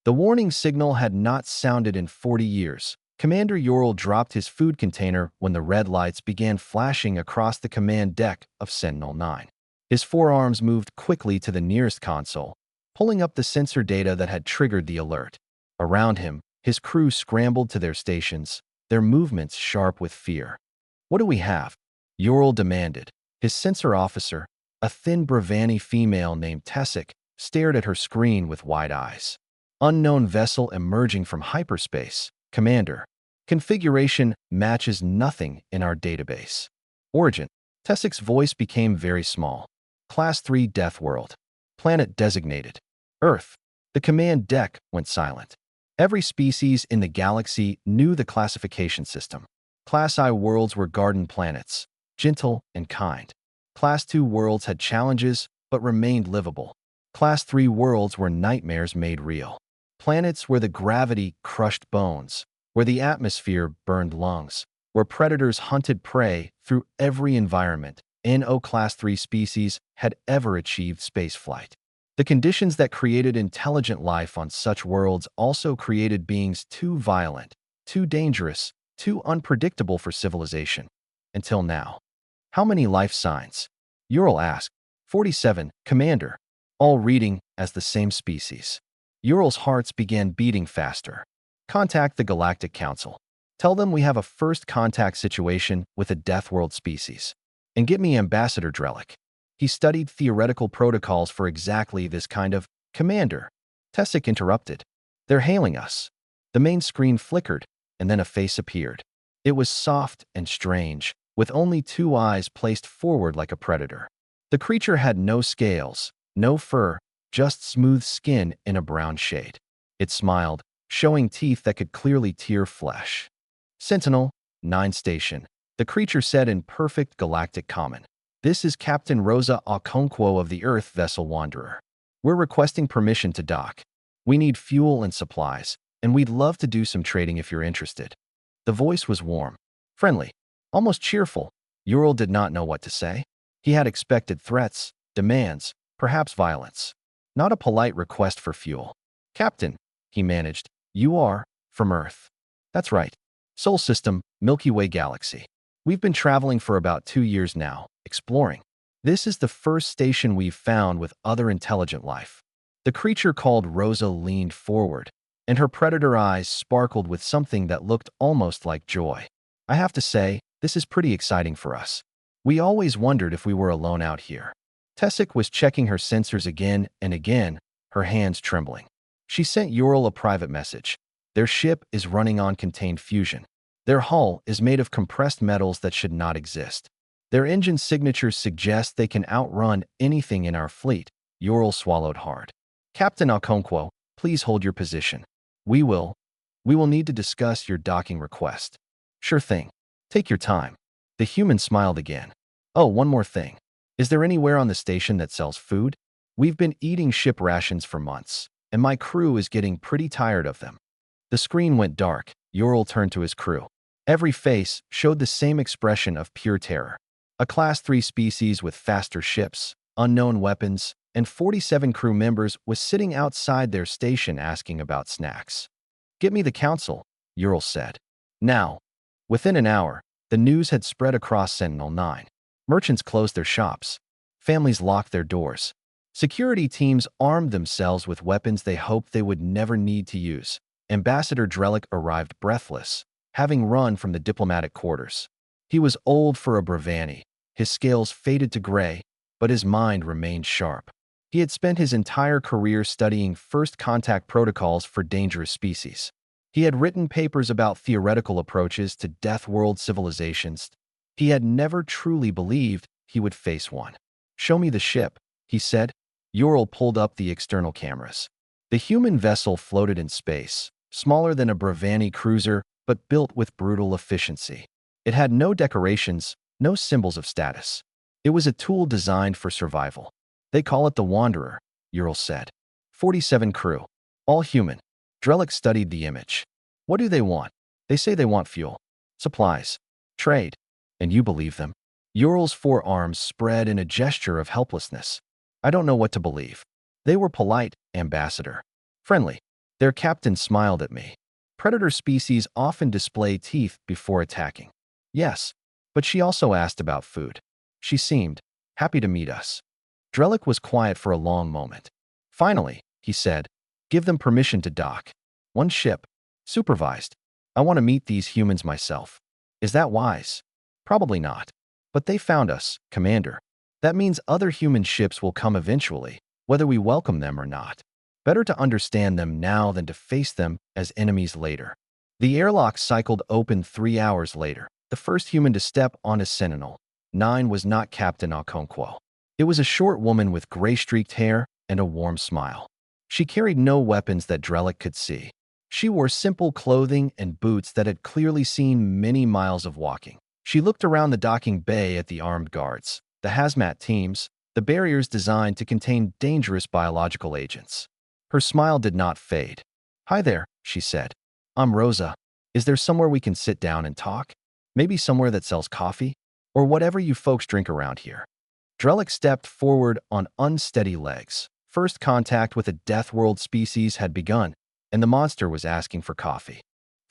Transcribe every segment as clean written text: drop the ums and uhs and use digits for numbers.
The warning signal had not sounded in 40 years. Commander Ural dropped his food container when the red lights began flashing across the command deck of Sentinel-9. His forearms moved quickly to the nearest console, pulling up the sensor data that had triggered the alert. Around him, his crew scrambled to their stations, their movements sharp with fear. "What do we have?" Ural demanded. His sensor officer, a thin Bravani female named Tessic, stared at her screen with wide eyes. "Unknown vessel emerging from hyperspace. Commander. Configuration matches nothing in our database. Origin." Tessic's voice became very small. "Class 3 Deathworld. Planet designated. Earth." The command deck went silent. Every species in the galaxy knew the classification system. Class I worlds were garden planets, gentle and kind. Class 2 worlds had challenges but remained livable. Class 3 worlds were nightmares made real. Planets where the gravity crushed bones, where the atmosphere burned lungs, where predators hunted prey through every environment no Class 3 species had ever achieved spaceflight. The conditions that created intelligent life on such worlds also created beings too violent, too dangerous, too unpredictable for civilization. Until now. "How many life signs?" Ural asked. 47, Commander. All reading as the same species. Ural's hearts began beating faster. "Contact the Galactic Council. Tell them we have a first contact situation with a Deathworld species. And get me Ambassador Drellick." He studied theoretical protocols for exactly this kind of "Commander." Tessic interrupted. "They're hailing us." The main screen flickered, and then a face appeared. It was soft and strange, with only two eyes placed forward like a predator. The creature had no scales, no fur, just smooth skin in a brown shade. It smiled, showing teeth that could clearly tear flesh. "Sentinel-9 Station," the creature said in perfect galactic common. "This is Captain Rosa Okonkwo of the Earth Vessel Wanderer. We're requesting permission to dock. We need fuel and supplies, and we'd love to do some trading if you're interested." The voice was warm, friendly, almost cheerful. Ural did not know what to say. He had expected threats, demands, perhaps violence. Not a polite request for fuel. "Captain," he managed, "you are from Earth." "That's right. Sol System, Milky Way Galaxy. We've been traveling for about 2 years now, exploring. This is the first station we've found with other intelligent life." The creature called Rosa leaned forward, and her predator eyes sparkled with something that looked almost like joy. "I have to say, this is pretty exciting for us. We always wondered if we were alone out here." Tessic was checking her sensors again and again, her hands trembling. She sent Ural a private message. "Their ship is running on contained fusion. Their hull is made of compressed metals that should not exist. Their engine signatures suggest they can outrun anything in our fleet." Ural swallowed hard. "Captain Okonkwo, please hold your position. We will need to discuss your docking request." "Sure thing. Take your time." The human smiled again. "Oh, one more thing. Is there anywhere on the station that sells food? We've been eating ship rations for months, and my crew is getting pretty tired of them." The screen went dark. Ural turned to his crew. Every face showed the same expression of pure terror. A Class 3 species with faster ships, unknown weapons, and 47 crew members was sitting outside their station asking about snacks. "Get me the council," Ural said. Now. Within an hour, the news had spread across Sentinel-9. Merchants closed their shops. Families locked their doors. Security teams armed themselves with weapons they hoped they would never need to use. Ambassador Drellick arrived breathless, having run from the diplomatic quarters. He was old for a Bravani. His scales faded to gray, but his mind remained sharp. He had spent his entire career studying first contact protocols for dangerous species. He had written papers about theoretical approaches to Deathworld civilizations. He had never truly believed he would face one. "Show me the ship," he said. Ural pulled up the external cameras. The human vessel floated in space, smaller than a Bravani cruiser, but built with brutal efficiency. It had no decorations, no symbols of status. It was a tool designed for survival. "They call it the Wanderer," Ural said. 47 crew. All human. Drellick studied the image. "What do they want?" "They say they want fuel, supplies, trade." "And you believe them?" Ural's forearms spread in a gesture of helplessness. "I don't know what to believe. They were polite, Ambassador. Friendly. Their captain smiled at me. Predator species often display teeth before attacking. Yes, but she also asked about food. She seemed happy to meet us. Drellick was quiet for a long moment. Finally, he said, give them permission to dock. One ship. Supervised. I want to meet these humans myself. Is that wise? Probably not. But they found us, Commander. That means other human ships will come eventually, whether we welcome them or not. Better to understand them now than to face them as enemies later. The airlock cycled open 3 hours later. The first human to step on a Sentinel-9 was not Captain Okonkwo. It was a short woman with gray-streaked hair and a warm smile. She carried no weapons that Drellick could see. She wore simple clothing and boots that had clearly seen many miles of walking. She looked around the docking bay at the armed guards, the hazmat teams, the barriers designed to contain dangerous biological agents. Her smile did not fade. Hi there, she said. I'm Rosa. Is there somewhere we can sit down and talk? Maybe somewhere that sells coffee? Or whatever you folks drink around here. Drellick stepped forward on unsteady legs. First contact with a Deathworld species had begun, and the monster was asking for coffee.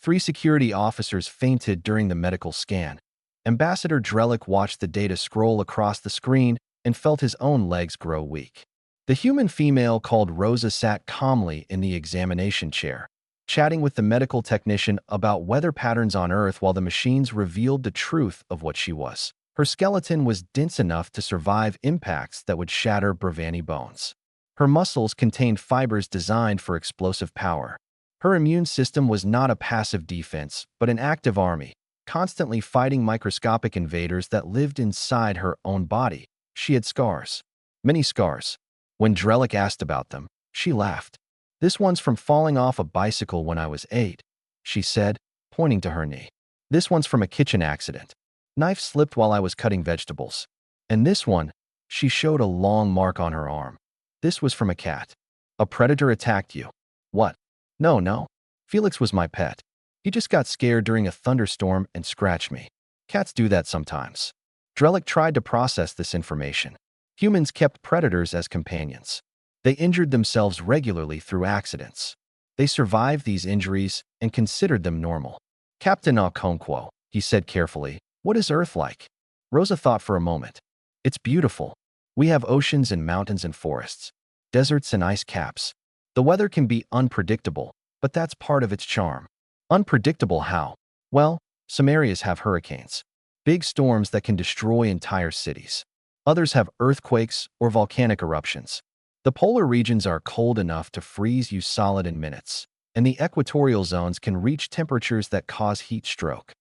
3 security officers fainted during the medical scan. Ambassador Drellick watched the data scroll across the screen and felt his own legs grow weak. The human female called Rosa sat calmly in the examination chair, chatting with the medical technician about weather patterns on Earth while the machines revealed the truth of what she was. Her skeleton was dense enough to survive impacts that would shatter Bravani bones. Her muscles contained fibers designed for explosive power. Her immune system was not a passive defense, but an active army, constantly fighting microscopic invaders that lived inside her own body. She had scars. Many scars. When Drellick asked about them, she laughed. This one's from falling off a bicycle when I was 8, she said, pointing to her knee. This one's from a kitchen accident. Knife slipped while I was cutting vegetables. And this one, she showed a long mark on her arm. This was from a cat. A predator attacked you. What? No. Felix was my pet. He just got scared during a thunderstorm and scratched me. Cats do that sometimes. Drellick tried to process this information. Humans kept predators as companions. They injured themselves regularly through accidents. They survived these injuries and considered them normal. Captain Okonkwo, he said carefully, what is Earth like? Rosa thought for a moment. It's beautiful. We have oceans and mountains and forests, deserts and ice caps. The weather can be unpredictable, but that's part of its charm. Unpredictable how? Well, some areas have hurricanes, big storms that can destroy entire cities. Others have earthquakes or volcanic eruptions. The polar regions are cold enough to freeze you solid in minutes, and the equatorial zones can reach temperatures that cause heat stroke.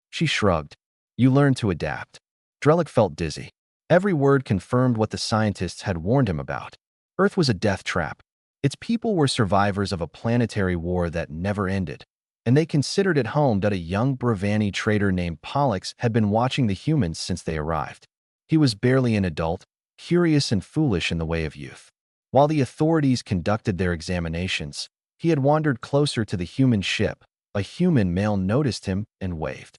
She shrugged. You learn to adapt. Drellick felt dizzy. Every word confirmed what the scientists had warned him about. Earth was a death trap. Its people were survivors of a planetary war that never ended, and they considered it home that a young Bravani trader named Pollux had been watching the humans since they arrived. He was barely an adult, curious and foolish in the way of youth. While the authorities conducted their examinations, he had wandered closer to the human ship. A human male noticed him and waved.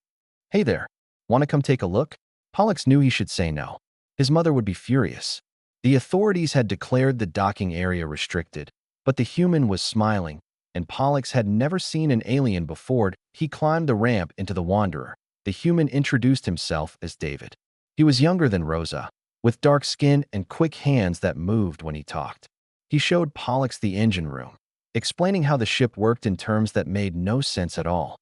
Hey there, want to come take a look? Pollux knew he should say no. His mother would be furious. The authorities had declared the docking area restricted, but the human was smiling, and Pollux had never seen an alien before. He climbed the ramp into the Wanderer. The human introduced himself as David. He was younger than Rosa, with dark skin and quick hands that moved when he talked. He showed Pollux the engine room, explaining how the ship worked in terms that made no sense at all.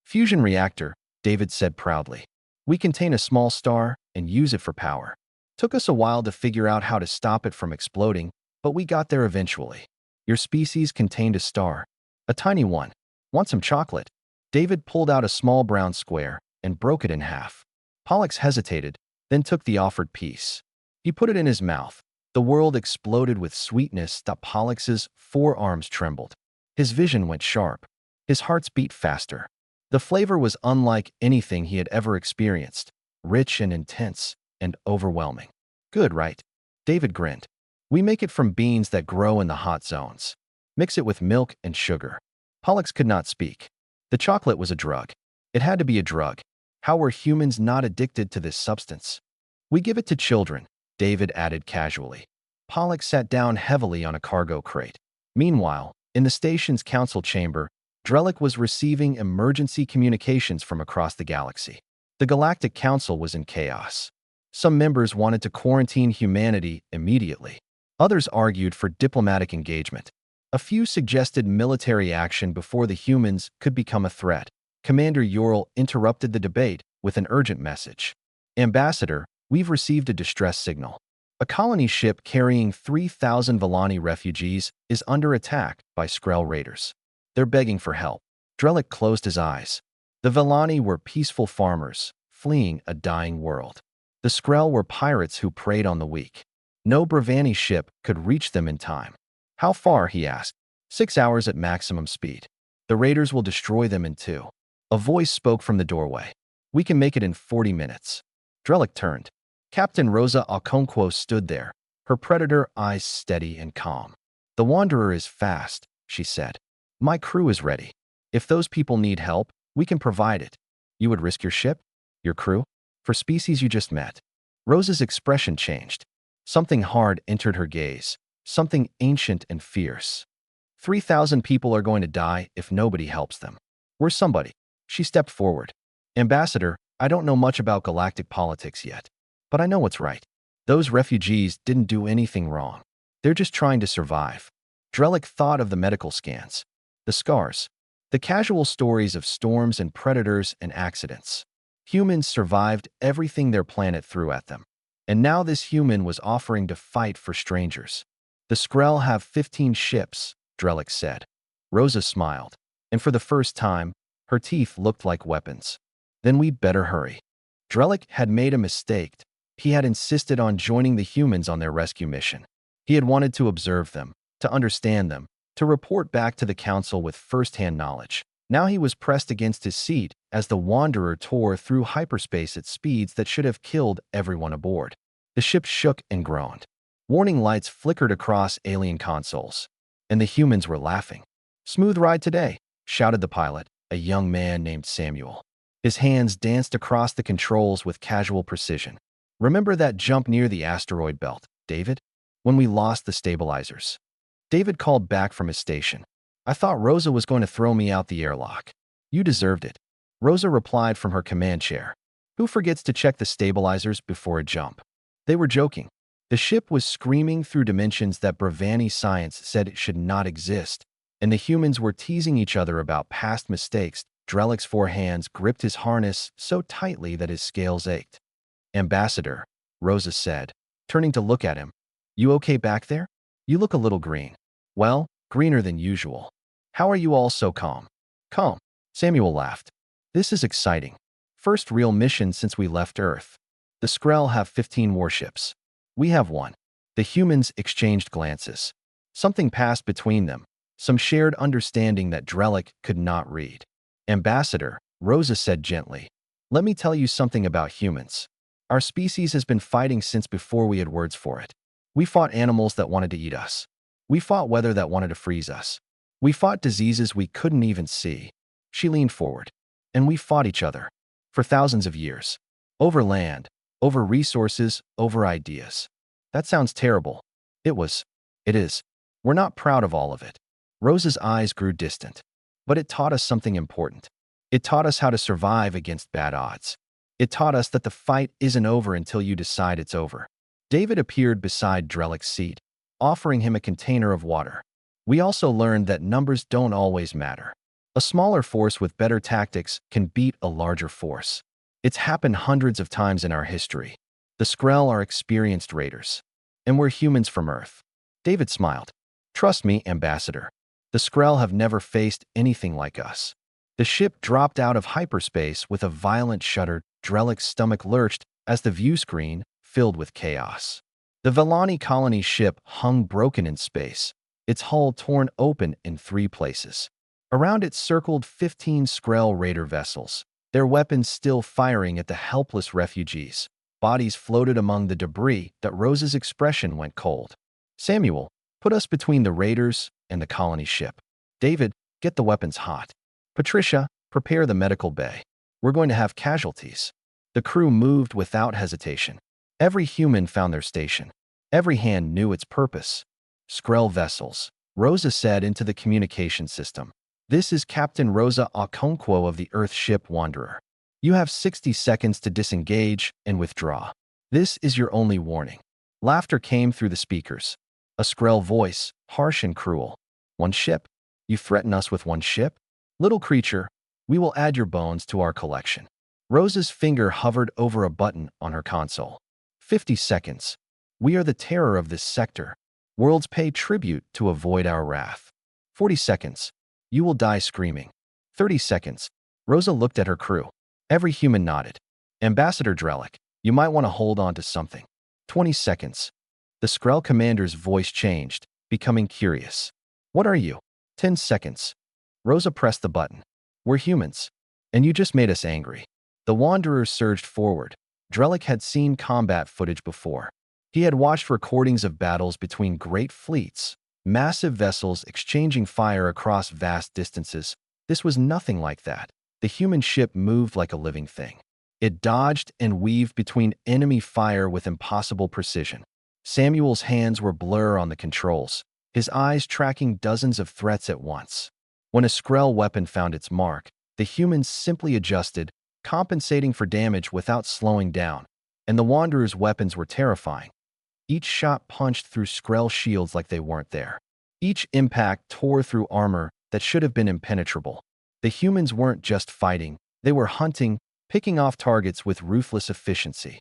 Fusion reactor, David said proudly. We contain a small star and use it for power. Took us a while to figure out how to stop it from exploding, but we got there eventually. Your species contained a star. A tiny one. Want some chocolate? David pulled out a small brown square and broke it in half. Pollux hesitated, then took the offered piece. He put it in his mouth. The world exploded with sweetness that Pollux's forearms trembled. His vision went sharp. His heart beat faster. The flavor was unlike anything he had ever experienced, rich and intense and overwhelming. Good, right? David grinned. We make it from beans that grow in the hot zones. Mix it with milk and sugar. Pollux could not speak. The chocolate was a drug. It had to be a drug. How were humans not addicted to this substance? We give it to children, David added casually. Pollux sat down heavily on a cargo crate. Meanwhile, In the station's council chamber, Drellick was receiving emergency communications from across the galaxy. The Galactic Council was in chaos. Some members wanted to quarantine humanity immediately. Others argued for diplomatic engagement. A few suggested military action before the humans could become a threat. Commander Ural interrupted the debate with an urgent message. Ambassador, we've received a distress signal. A colony ship carrying 3,000 Vellani refugees is under attack by Skrell raiders. They're begging for help. Drellick closed his eyes. The Vellani were peaceful farmers, fleeing a dying world. The Skrell were pirates who preyed on the weak. No Bravani ship could reach them in time. How far, he asked. 6 hours at maximum speed. The raiders will destroy them in 2. A voice spoke from the doorway. We can make it in 40 minutes. Drellick turned. Captain Rosa Okonkwo stood there, her predator eyes steady and calm. The Wanderer is fast, she said. My crew is ready. If those people need help, we can provide it. You would risk your ship? Your crew? For species you just met? Rosa's expression changed. Something hard entered her gaze, something ancient and fierce. 3,000 people are going to die if nobody helps them. We're somebody. She stepped forward. Ambassador, I don't know much about galactic politics yet, but I know what's right. Those refugees didn't do anything wrong. They're just trying to survive. Drellick thought of the medical scans, the scars, the casual stories of storms and predators and accidents. Humans survived everything their planet threw at them. And now this human was offering to fight for strangers. The Skrell have 15 ships, Drellick said. Rosa smiled, and for the first time, her teeth looked like weapons. Then we'd better hurry. Drellick had made a mistake. He had insisted on joining the humans on their rescue mission. He had wanted to observe them, to understand them, to report back to the council with first-hand knowledge. Now he was pressed against his seat as the Wanderer tore through hyperspace at speeds that should have killed everyone aboard. The ship shook and groaned. Warning lights flickered across alien consoles, and the humans were laughing. Smooth ride today, shouted the pilot, a young man named Samuel. His hands danced across the controls with casual precision. Remember that jump near the asteroid belt, David? When we lost the stabilizers. David called back from his station. I thought Rosa was going to throw me out the airlock. You deserved it. Rosa replied from her command chair. Who forgets to check the stabilizers before a jump? They were joking. The ship was screaming through dimensions that Bravani science said it should not exist, and the humans were teasing each other about past mistakes. Drellick's 4 hands gripped his harness so tightly that his scales ached. Ambassador, Rosa said, turning to look at him. You okay back there? You look a little green. Well, greener than usual. How are you all so calm? Calm. Samuel laughed. This is exciting. First real mission since we left Earth. The Skrell have 15 warships. We have 1. The humans exchanged glances. Something passed between them, some shared understanding that Drellick could not read. Ambassador, Rosa said gently, let me tell you something about humans. Our species has been fighting since before we had words for it. We fought animals that wanted to eat us. We fought weather that wanted to freeze us. We fought diseases we couldn't even see. She leaned forward. And we fought each other. For thousands of years. Over land, over resources, over ideas. That sounds terrible. It is. We're not proud of all of it. Rosa's eyes grew distant. But it taught us something important. It taught us how to survive against bad odds. It taught us that the fight isn't over until you decide it's over. David appeared beside Drellick's seat, offering him a container of water. We also learned that numbers don't always matter. A smaller force with better tactics can beat a larger force. It's happened hundreds of times in our history. The Skrell are experienced raiders. And we're humans from Earth. David smiled. Trust me, Ambassador. The Skrell have never faced anything like us. The ship dropped out of hyperspace with a violent shudder. Drellick's stomach lurched as the view screen filled with chaos. The Vellani colony ship hung broken in space, its hull torn open in 3 places. Around it circled 15 Skrell raider vessels, their weapons still firing at the helpless refugees. Bodies floated among the debris that Rosa's expression went cold. Samuel, put us between the raiders and the colony ship. David, get the weapons hot. Patricia, prepare the medical bay. We're going to have casualties. The crew moved without hesitation. Every human found their station. Every hand knew its purpose. Skrell vessels. Rosa said into the communication system. "This is Captain Rosa Okonkwo of the Earth ship Wanderer. You have 60 seconds to disengage and withdraw. This is your only warning." Laughter came through the speakers. A Skrell voice, harsh and cruel. "One ship? You threaten us with one ship? Little creature, we will add your bones to our collection." Rosa's finger hovered over a button on her console. 50 seconds. "We are the terror of this sector. Worlds pay tribute to avoid our wrath." 40 seconds. "You will die screaming." 30 seconds. Rosa looked at her crew. Every human nodded. "Ambassador Drellick, you might want to hold on to something." 20 seconds. The Skrell commander's voice changed, becoming curious. "What are you?" 10 seconds. Rosa pressed the button. "We're humans. And you just made us angry." The Wanderer surged forward. Drellick had seen combat footage before. He had watched recordings of battles between great fleets, massive vessels exchanging fire across vast distances. This was nothing like that. The human ship moved like a living thing. It dodged and weaved between enemy fire with impossible precision. Samuel's hands were blur on the controls, his eyes tracking dozens of threats at once. When a Skrell weapon found its mark, the humans simply adjusted, compensating for damage without slowing down, and the Wanderer's weapons were terrifying. Each shot punched through Skrell shields like they weren't there. Each impact tore through armor that should have been impenetrable. The humans weren't just fighting, they were hunting, picking off targets with ruthless efficiency.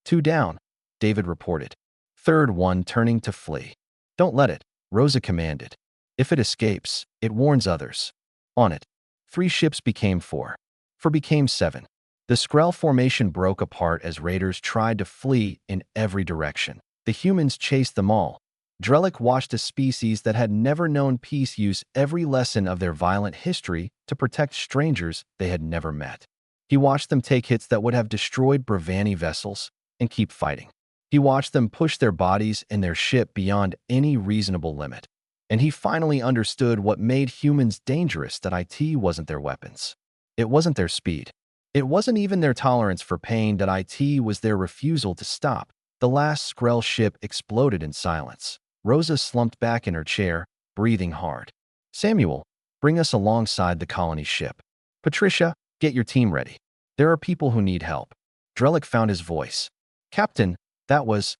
"Two down," David reported. Third one turning to flee. "Don't let it," Rosa commanded. "If it escapes, it warns others." On it. 3 ships became 4. 4 became 7. The Skrell formation broke apart as raiders tried to flee in every direction. The humans chased them all. Drellick watched a species that had never known peace use every lesson of their violent history to protect strangers they had never met. He watched them take hits that would have destroyed Bravani vessels and keep fighting. He watched them push their bodies and their ship beyond any reasonable limit. And he finally understood what made humans dangerous, that IT wasn't their weapons. It wasn't their speed. It wasn't even their tolerance for pain, that IT was their refusal to stop. The last Skrell ship exploded in silence. Rosa slumped back in her chair, breathing hard. "Samuel, bring us alongside the colony ship. Patricia, get your team ready. There are people who need help." Drellick found his voice. "Captain, that was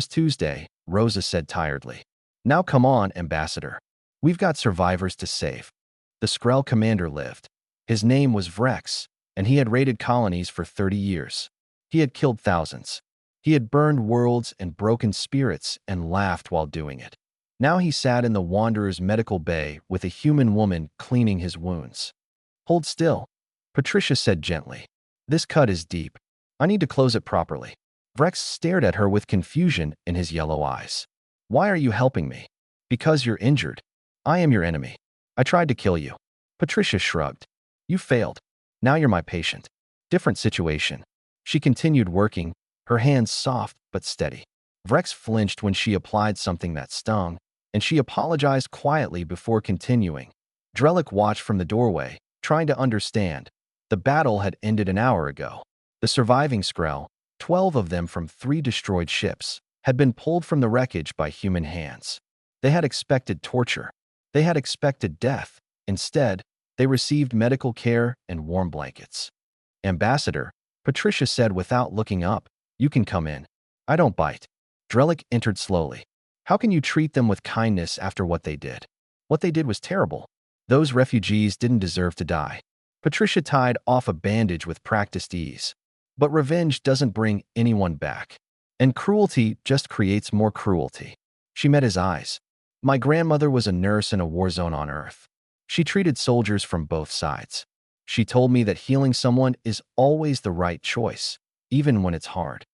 Tuesday," Rosa said tiredly. "Now come on, Ambassador. We've got survivors to save." The Skrell commander lived. His name was Vrex, and he had raided colonies for 30 years. He had killed thousands. He had burned worlds and broken spirits and laughed while doing it. Now he sat in the Wanderer's medical bay with a human woman cleaning his wounds. "Hold still," Patricia said gently. "This cut is deep. I need to close it properly." Vrex stared at her with confusion in his yellow eyes. "Why are you helping me?" "Because you're injured. I am your enemy. I tried to kill you." Patricia shrugged. "You failed. Now you're my patient." Different situation. She continued working, her hands soft but steady. Vrex flinched when she applied something that stung, and she apologized quietly before continuing. Drellick watched from the doorway, trying to understand. The battle had ended an hour ago. The surviving Skrell, 12 of them from 3 destroyed ships, had been pulled from the wreckage by human hands. They had expected torture. They had expected death. Instead, they received medical care and warm blankets. "Ambassador," Patricia said without looking up, "you can come in. I don't bite." Drellick entered slowly. "How can you treat them with kindness after what they did?" "What they did was terrible. Those refugees didn't deserve to die." Patricia tied off a bandage with practiced ease. "But revenge doesn't bring anyone back. And cruelty just creates more cruelty." She met his eyes. "My grandmother was a nurse in a war zone on Earth. She treated soldiers from both sides. She told me that healing someone is always the right choice, even when it's hard."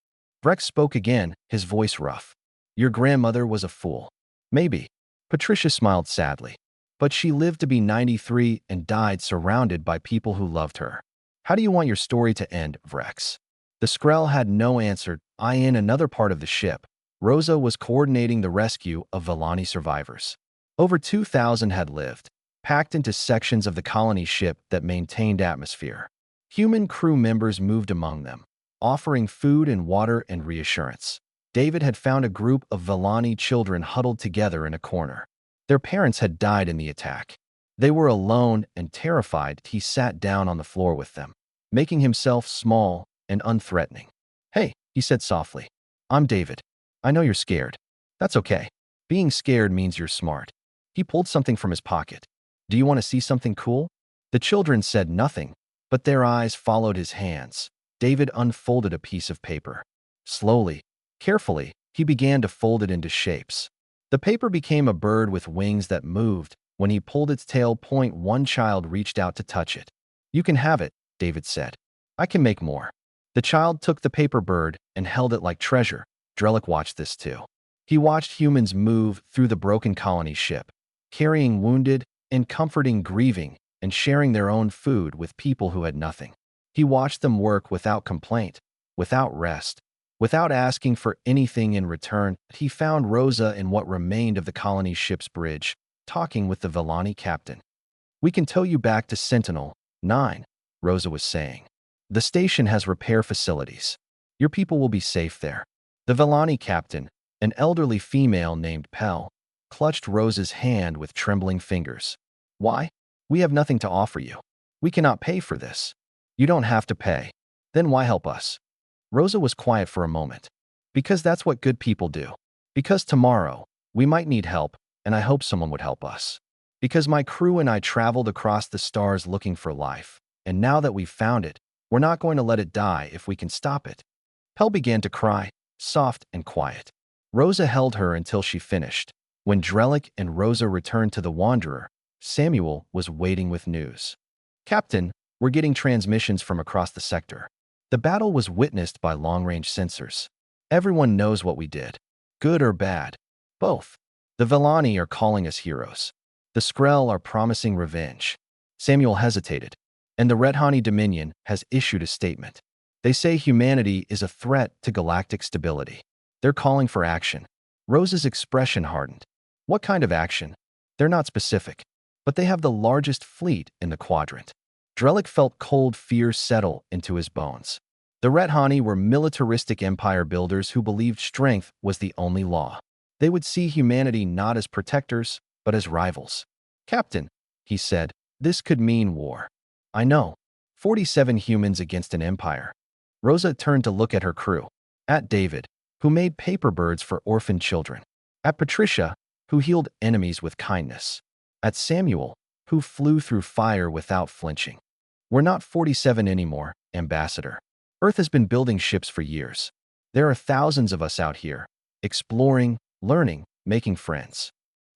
Vrex spoke again, his voice rough. "Your grandmother was a fool." "Maybe." Patricia smiled sadly. "But she lived to be 93 and died surrounded by people who loved her." "How do you want your story to end, Vrex?" The Skrell had no answer. In another part of the ship, Rosa was coordinating the rescue of Vellani survivors. Over 2,000 had lived, packed into sections of the colony ship that maintained atmosphere. Human crew members moved among them, offering food and water and reassurance. David had found a group of Vellani children huddled together in a corner. Their parents had died in the attack. They were alone and terrified. He sat down on the floor with them, making himself small and unthreatening. "Hey," he said softly. "I'm David. I know you're scared. That's okay. Being scared means you're smart." He pulled something from his pocket. "Do you want to see something cool?" The children said nothing, but their eyes followed his hands. David unfolded a piece of paper. Slowly, carefully, he began to fold it into shapes. The paper became a bird with wings that moved. When he pulled its tail, one child reached out to touch it. "You can have it," David said. "I can make more." The child took the paper bird and held it like treasure. Drellick watched this too. He watched humans move through the broken colony ship, carrying wounded and comforting grieving and sharing their own food with people who had nothing. He watched them work without complaint, without rest, without asking for anything in return. He found Rosa in what remained of the colony ship's bridge, talking with the Vellani captain. "We can tow you back to Sentinel-9, Rosa was saying. "The station has repair facilities. Your people will be safe there." The Vellani captain, an elderly female named Pell, clutched Rosa's hand with trembling fingers. "Why? We have nothing to offer you. We cannot pay for this." "You don't have to pay. Then why help us?" Rosa was quiet for a moment. "Because that's what good people do. Because tomorrow, we might need help, and I hope someone would help us. Because my crew and I traveled across the stars looking for life, and now that we've found it, we're not going to let it die if we can stop it." Pell began to cry, soft and quiet. Rosa held her until she finished. When Drellick and Rosa returned to the Wanderer, Samuel was waiting with news. "Captain, we're getting transmissions from across the sector. The battle was witnessed by long-range sensors. Everyone knows what we did. Good or bad. Both. The Vellani are calling us heroes. The Skrell are promising revenge." Samuel hesitated. "And the Redhani Dominion has issued a statement. They say humanity is a threat to galactic stability. They're calling for action." Rosa's expression hardened. "What kind of action?" "They're not specific, but they have the largest fleet in the quadrant." Drellick felt cold fear settle into his bones. The Redhani were militaristic empire builders who believed strength was the only law. They would see humanity not as protectors, but as rivals. "Captain," he said, "this could mean war." "I know. 47 humans against an empire." Rosa turned to look at her crew. At David, who made paper birds for orphan children. At Patricia, who healed enemies with kindness. At Samuel, who flew through fire without flinching. "We're not 47 anymore, Ambassador. Earth has been building ships for years. There are thousands of us out here, exploring, learning, making friends."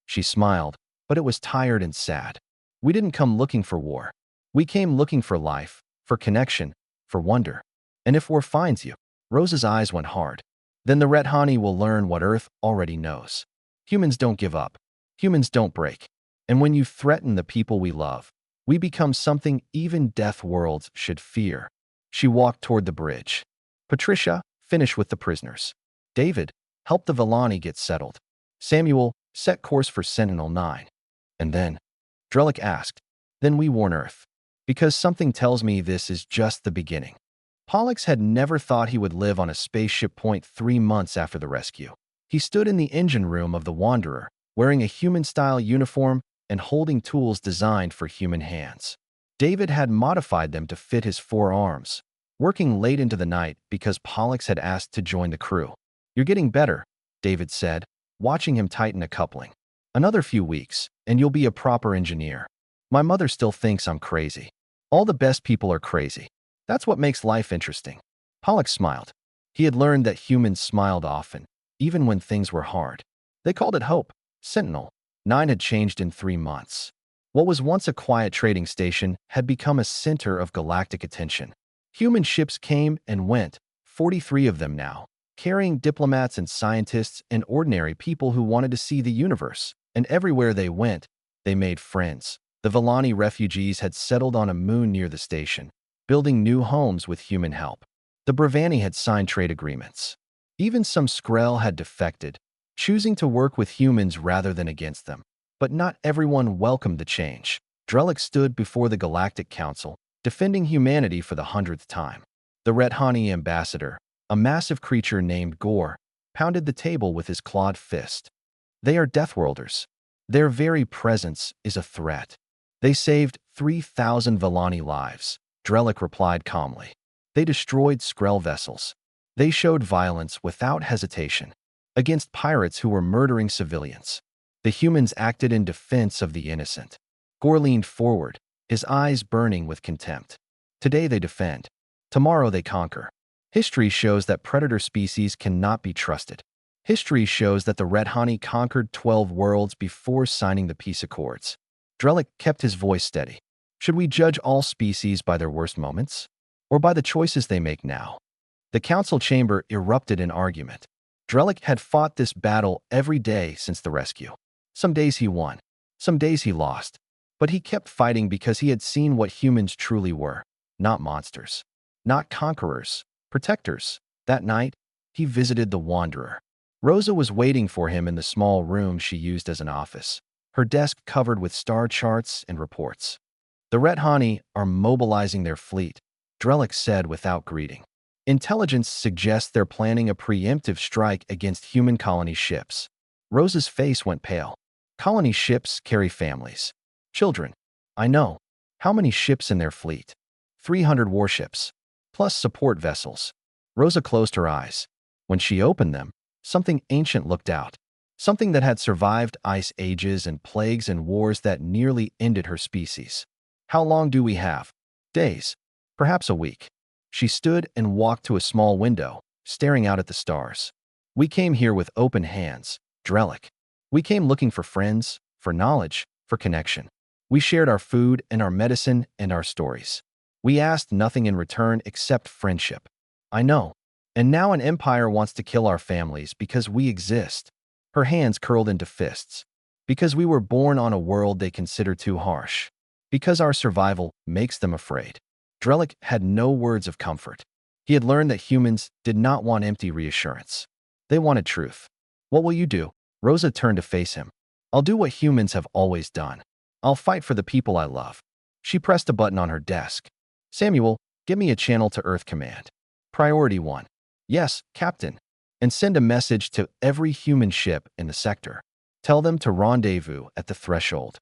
She smiled, but it was tired and sad. "We didn't come looking for war. We came looking for life, for connection, for wonder. And if war finds you," Rosa's eyes went hard, "then the Redhani will learn what Earth already knows. Humans don't give up. Humans don't break. And when you threaten the people we love, we become something even death worlds should fear." She walked toward the bridge. "Patricia, finish with the prisoners. David, help the Vellani get settled. Samuel, set course for Sentinel-9. And then," Drellick asked, "then we warn Earth. Because something tells me this is just the beginning." Pollux had never thought he would live on a spaceship. 3 months after the rescue, he stood in the engine room of the Wanderer, wearing a human-style uniform and holding tools designed for human hands. David had modified them to fit his 4 arms, working late into the night because Pollux had asked to join the crew. "You're getting better," David said, watching him tighten a coupling. "Another few weeks, and you'll be a proper engineer. My mother still thinks I'm crazy. All the best people are crazy. That's what makes life interesting." Pollux smiled. He had learned that humans smiled often, even when things were hard. They called it hope. Sentinel-9 had changed in 3 months. What was once a quiet trading station had become a center of galactic attention. Human ships came and went, 43 of them now, carrying diplomats and scientists and ordinary people who wanted to see the universe. And everywhere they went, they made friends. The Vellani refugees had settled on a moon near the station, building new homes with human help. The Bravani had signed trade agreements. Even some Skrell had defected, choosing to work with humans rather than against them. But not everyone welcomed the change. Drellick stood before the Galactic Council, defending humanity for the 100th time. The Redhani ambassador, a massive creature named Gore, pounded the table with his clawed fist. "They are deathworlders. Their very presence is a threat. They saved 3,000 Villani lives, Drellick replied calmly. They destroyed Skrell vessels. They showed violence without hesitation against pirates who were murdering civilians. The humans acted in defense of the innocent. Gore leaned forward, his eyes burning with contempt. Today they defend. Tomorrow they conquer. History shows that predator species cannot be trusted. History shows that the Red Honey conquered 12 worlds before signing the peace accords. Drellick kept his voice steady. Should we judge all species by their worst moments? Or by the choices they make now? The council chamber erupted in argument. Drellick had fought this battle every day since the rescue. Some days he won. Some days he lost. But he kept fighting because he had seen what humans truly were. Not monsters. Not conquerors. Protectors. That night, he visited the Wanderer. Rosa was waiting for him in the small room she used as an office, her desk covered with star charts and reports. The Red Honey are mobilizing their fleet, Drellick said without greeting. Intelligence suggests they're planning a preemptive strike against human colony ships. Rosa's face went pale. Colony ships carry families. Children. I know. How many ships in their fleet? 300 warships. Plus support vessels. Rosa closed her eyes. When she opened them, something ancient looked out. Something that had survived ice ages and plagues and wars that nearly ended her species. How long do we have? Days. Perhaps a week. She stood and walked to a small window, staring out at the stars. We came here with open hands, Drellick. We came looking for friends, for knowledge, for connection. We shared our food and our medicine and our stories. We asked nothing in return except friendship. I know. And now an empire wants to kill our families because we exist. Her hands curled into fists. Because we were born on a world they consider too harsh. Because our survival makes them afraid. Drellick had no words of comfort. He had learned that humans did not want empty reassurance. They wanted truth. What will you do? Rosa turned to face him. I'll do what humans have always done. I'll fight for the people I love. She pressed a button on her desk. Samuel, give me a channel to Earth Command. Priority 1. Yes, Captain. And send a message to every human ship in the sector. Tell them to rendezvous at the threshold.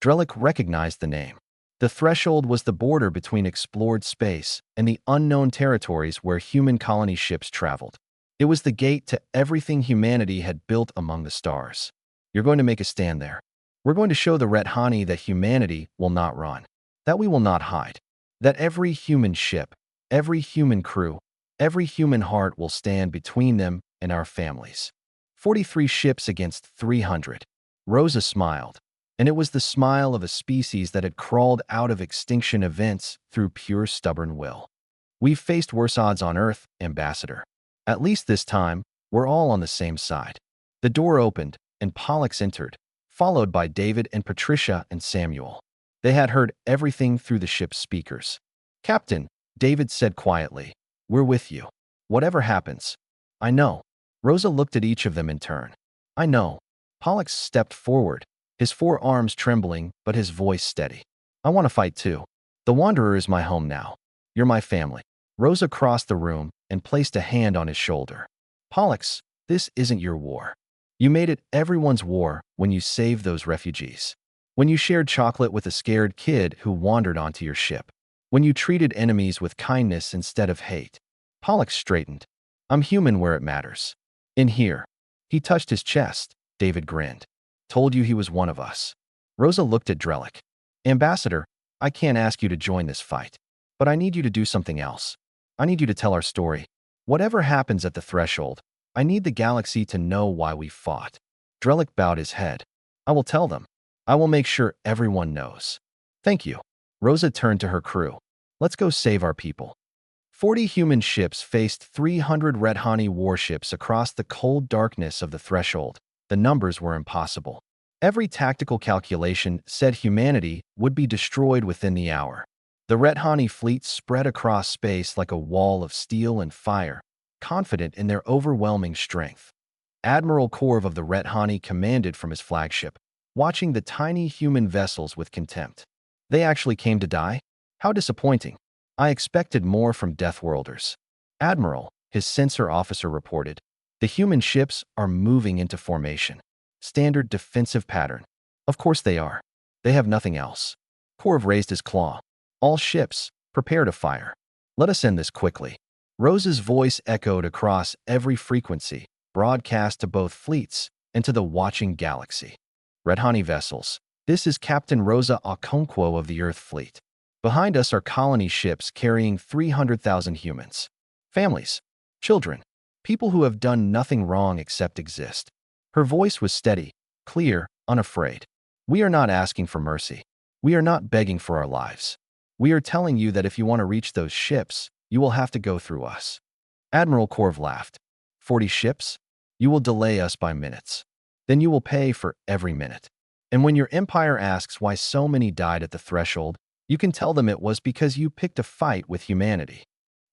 Drellick recognized the name. The threshold was the border between explored space and the unknown territories where human colony ships traveled. It was the gate to everything humanity had built among the stars. You're going to make a stand there. We're going to show the Red Honey that humanity will not run, that we will not hide, that every human ship, every human crew, every human heart will stand between them and our families. 43 ships against 300. Rosa smiled, and it was the smile of a species that had crawled out of extinction events through pure stubborn will. We've faced worse odds on Earth, Ambassador. At least this time, we're all on the same side. The door opened, and Pollux entered, followed by David and Patricia and Samuel. They had heard everything through the ship's speakers. Captain, David said quietly, we're with you. Whatever happens. I know. Rosa looked at each of them in turn. I know. Pollux stepped forward, his forearms trembling but his voice steady. I want to fight too. The Wanderer is my home now. You're my family. Rosa crossed the room and placed a hand on his shoulder. Pollux, this isn't your war. You made it everyone's war when you saved those refugees. When you shared chocolate with a scared kid who wandered onto your ship. When you treated enemies with kindness instead of hate. Pollux straightened. I'm human where it matters. In here. He touched his chest. David grinned. Told you he was one of us. Rosa looked at Drellick. Ambassador, I can't ask you to join this fight. But I need you to do something else. I need you to tell our story. Whatever happens at the threshold, I need the galaxy to know why we fought. Drellick bowed his head. I will tell them. I will make sure everyone knows. Thank you. Rosa turned to her crew. Let's go save our people. 40 human ships faced 300 Red Honey warships across the cold darkness of the threshold. The numbers were impossible. Every tactical calculation said humanity would be destroyed within the hour. The Red Honey fleet spread across space like a wall of steel and fire, confident in their overwhelming strength. Admiral Corv of the Red Honey commanded from his flagship, watching the tiny human vessels with contempt. They actually came to die? How disappointing. I expected more from Deathworlders. Admiral, his sensor officer reported, the human ships are moving into formation. Standard defensive pattern. Of course they are. They have nothing else. Korv raised his claw. All ships, prepare to fire. Let us end this quickly. Rosa's voice echoed across every frequency, broadcast to both fleets and to the watching galaxy. Red Honey vessels. This is Captain Rosa Okonkwo of the Earth Fleet. Behind us are colony ships carrying 300,000 humans. Families, children, people who have done nothing wrong except exist. Her voice was steady, clear, unafraid. We are not asking for mercy. We are not begging for our lives. We are telling you that if you want to reach those ships, you will have to go through us. Admiral Korv laughed. 40 ships? You will delay us by minutes. Then you will pay for every minute. And when your empire asks why so many died at the threshold, you can tell them it was because you picked a fight with humanity.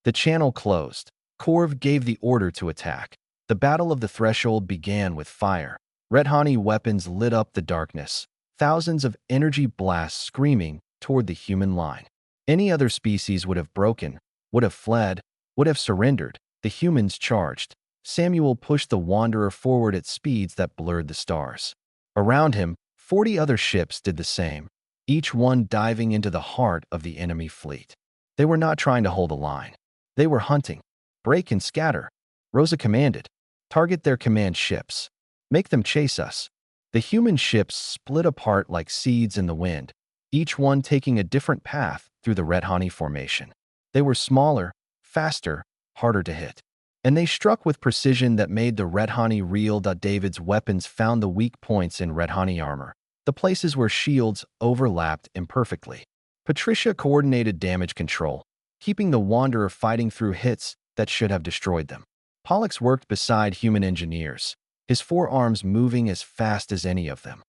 The channel closed. Korv gave the order to attack. The battle of the threshold began with fire. Red Honey weapons lit up the darkness. Thousands of energy blasts screaming toward the human line. Any other species would have broken, would have fled, would have surrendered. The humans charged. Samuel pushed the Wanderer forward at speeds that blurred the stars. Around him, 40 other ships did the same, each one diving into the heart of the enemy fleet. They were not trying to hold a line. They were hunting. Break and scatter. Rosa commanded. Target their command ships. Make them chase us. The human ships split apart like seeds in the wind, each one taking a different path through the Red Honey formation. They were smaller, faster, harder to hit. And they struck with precision that made the Red Honey reel. David's weapons found the weak points in Red Honey armor, the places where shields overlapped imperfectly. Patricia coordinated damage control, keeping the Wanderer fighting through hits that should have destroyed them. Pollux worked beside human engineers, his forearms moving as fast as any of them.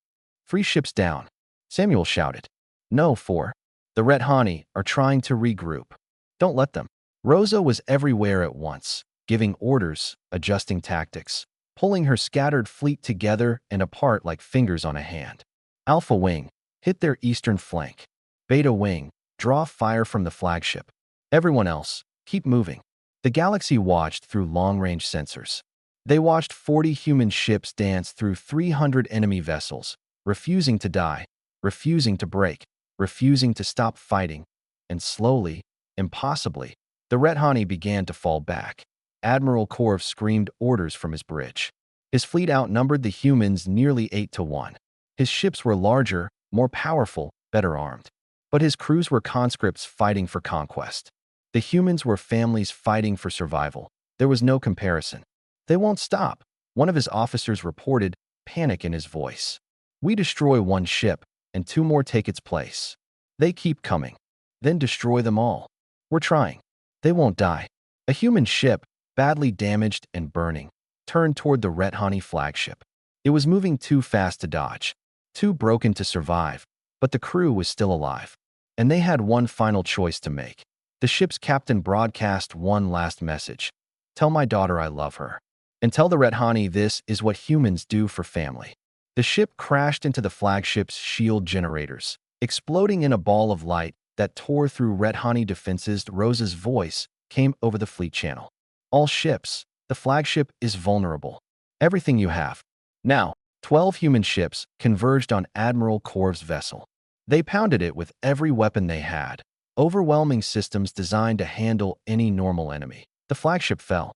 3 ships down, Samuel shouted. No, 4. The Red Honey are trying to regroup. Don't let them. Rosa was everywhere at once, giving orders, adjusting tactics, pulling her scattered fleet together and apart like fingers on a hand. Alpha Wing, hit their eastern flank. Beta Wing, draw fire from the flagship. Everyone else, keep moving. The galaxy watched through long-range sensors. They watched 40 human ships dance through 300 enemy vessels, refusing to die, refusing to break, refusing to stop fighting. And slowly, impossibly, the Red Honey began to fall back. Admiral Korv screamed orders from his bridge. His fleet outnumbered the humans nearly 8-1. His ships were larger, more powerful, better armed. But his crews were conscripts fighting for conquest. The humans were families fighting for survival. There was no comparison. They won't stop, one of his officers reported, panic in his voice. We destroy 1 ship, and 2 more take its place. They keep coming. Then destroy them all. We're trying. They won't die. A human ship, badly damaged and burning, turned toward the Red Honey flagship. It was moving too fast to dodge, too broken to survive, but the crew was still alive. And they had one final choice to make. The ship's captain broadcast one last message. Tell my daughter I love her. And tell the Red Honey this is what humans do for family. The ship crashed into the flagship's shield generators, exploding in a ball of light that tore through Red Honey defenses. Rosa's voice came over the fleet channel. All ships, the flagship is vulnerable. Everything you have. Now, 12 human ships converged on Admiral Korv's vessel. They pounded it with every weapon they had, overwhelming systems designed to handle any normal enemy. The flagship fell.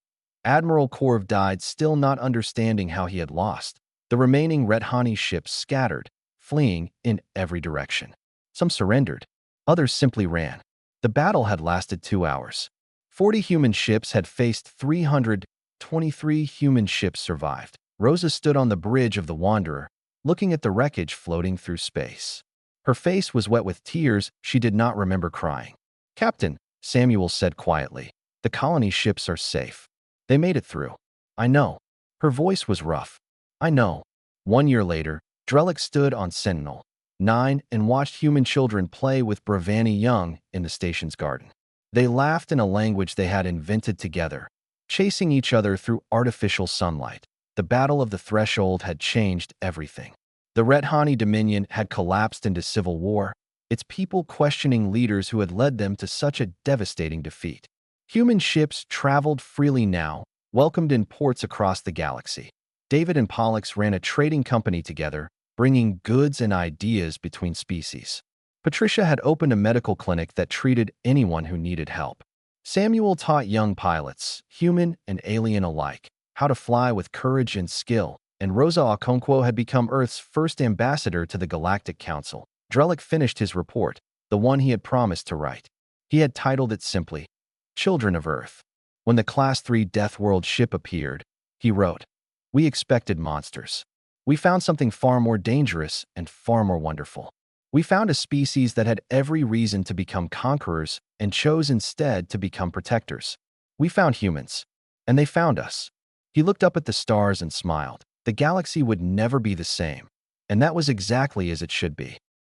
Admiral Korv died, still not understanding how he had lost. The remaining Red Honey ships scattered, fleeing in every direction. Some surrendered. Others simply ran. The battle had lasted 2 hours. 40 human ships had faced 323 human ships survived. Rosa stood on the bridge of the Wanderer, looking at the wreckage floating through space. Her face was wet with tears. She did not remember crying. Captain, Samuel said quietly, the colony ships are safe. They made it through. I know. Her voice was rough. I know. 1 year later, Drellick stood on Sentinel-9 and watched human children play with Bravani Young in the station's garden. They laughed in a language they had invented together, chasing each other through artificial sunlight. The Battle of the Threshold had changed everything. The Red Honey Dominion had collapsed into civil war, its people questioning leaders who had led them to such a devastating defeat. Human ships traveled freely now, welcomed in ports across the galaxy. David and Pollux ran a trading company together, bringing goods and ideas between species. Patricia had opened a medical clinic that treated anyone who needed help. Samuel taught young pilots, human and alien alike, how to fly with courage and skill, and Rosa Okonkwo had become Earth's first ambassador to the Galactic Council. Drellick finished his report, the one he had promised to write. He had titled it simply, Children of Earth. When the Class 3 Deathworld ship appeared, he wrote, "We expected monsters. We found something far more dangerous and far more wonderful. We found a species that had every reason to become conquerors and chose instead to become protectors. We found humans, and they found us." He looked up at the stars and smiled. The galaxy would never be the same, and that was exactly as it should be.